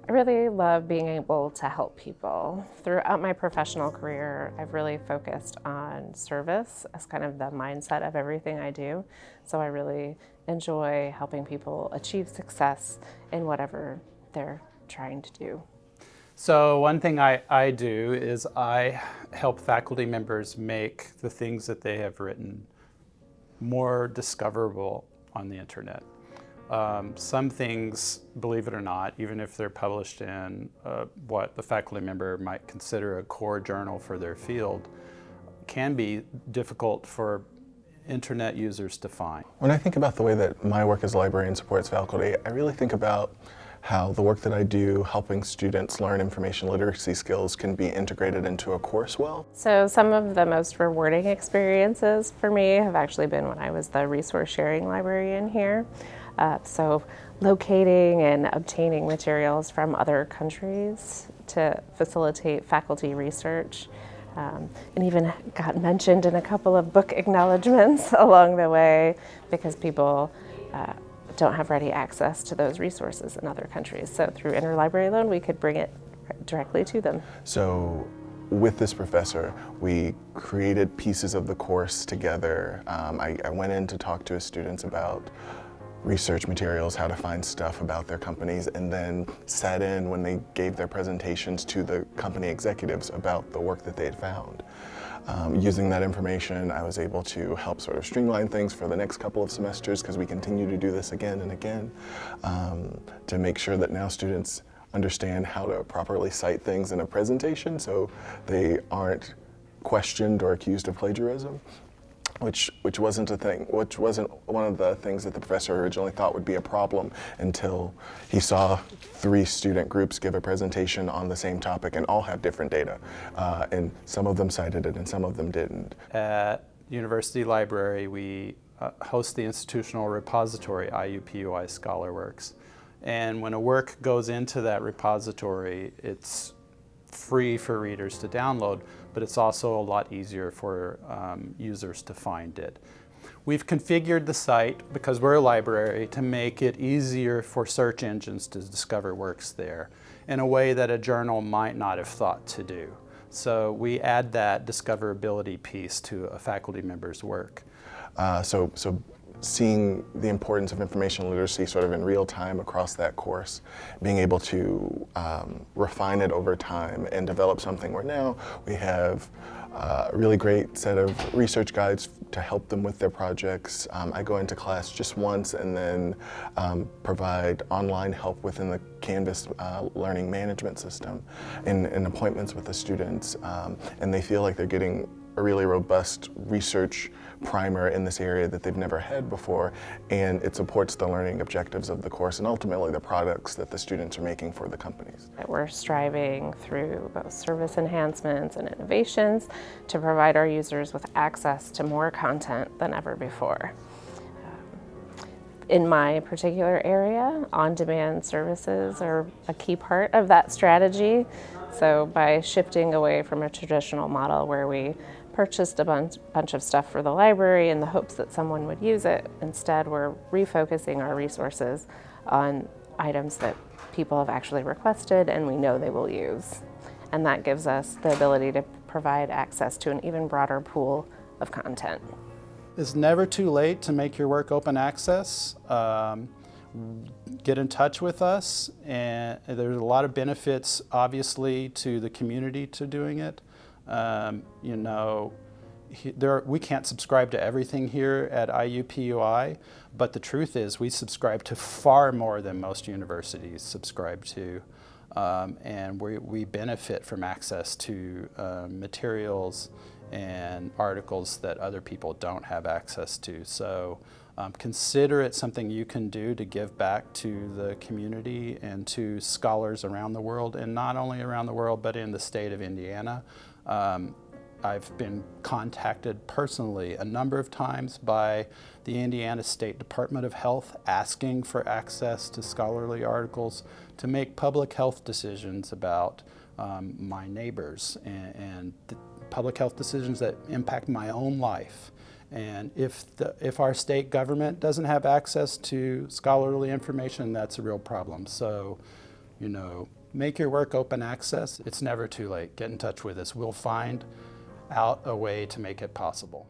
I really love being able to help people. Throughout my professional career, I've really focused on service as kind of the mindset of everything I do. So I really enjoy helping people achieve success in whatever they're trying to do. So one thing I do is I help faculty members make the things that they have written more discoverable on the internet. Some things, believe it or not, even if they're published in what the faculty member might consider a core journal for their field, can be difficult for internet users to find. When I think about the way that my work as a librarian supports faculty, I really think about how the work that I do helping students learn information literacy skills can be integrated into a course well. So some of the most rewarding experiences for me have actually been when I was the resource sharing librarian here. So locating and obtaining materials from other countries to facilitate faculty research, and even got mentioned in a couple of book acknowledgments along the way because people don't have ready access to those resources in other countries. So through interlibrary loan, we could bring it directly to them. So with this professor, we created pieces of the course together. I went in to talk to his students about research materials, how to find stuff about their companies, and then sat in when they gave their presentations to the company executives about the work that they had found. Using that information, I was able to help sort of streamline things for the next couple of semesters, because we continue to do this again and again, to make sure that now students understand how to properly cite things in a presentation so they aren't questioned or accused of plagiarism. Which wasn't one of the things that the professor originally thought would be a problem until he saw 3 student groups give a presentation on the same topic and all have different data. And some of them cited it and some of them didn't. At University Library, we host the institutional repository, IUPUI ScholarWorks. And when a work goes into that repository, it's free for readers to download, but it's also a lot easier for users to find it. We've configured the site, because we're a library, to make it easier for search engines to discover works there in a way that a journal might not have thought to do. So we add that discoverability piece to a faculty member's work. So seeing the importance of information literacy sort of in real time across that course, being able to refine it over time and develop something where now we have a really great set of research guides to help them with their projects. I go into class just once and then provide online help within the Canvas learning management system in appointments with the students, and they feel like they're getting a really robust research primer in this area that they've never had before, and it supports the learning objectives of the course and ultimately the products that the students are making for the companies. We're striving through both service enhancements and innovations to provide our users with access to more content than ever before. In my particular area, on-demand services are a key part of that strategy. So by shifting away from a traditional model where we purchased a bunch of stuff for the library in the hopes that someone would use it, instead we're refocusing our resources on items that people have actually requested and we know they will use. And that gives us the ability to provide access to an even broader pool of content. It's never too late to make your work open access. Get in touch with us, and there's a lot of benefits, obviously, to the community to doing it. You know, we can't subscribe to everything here at IUPUI, but the truth is we subscribe to far more than most universities subscribe to, and we benefit from access to materials and articles that other people don't have access to. So consider it something you can do to give back to the community and to scholars around the world, and not only around the world, but in the state of Indiana. I've been contacted personally a number of times by the Indiana State Department of Health asking for access to scholarly articles to make public health decisions about my neighbors and public health decisions that impact my own life. And if our state government doesn't have access to scholarly information, that's a real problem. So, you know, make your work open access. It's never too late. Get in touch with us. We'll find out a way to make it possible.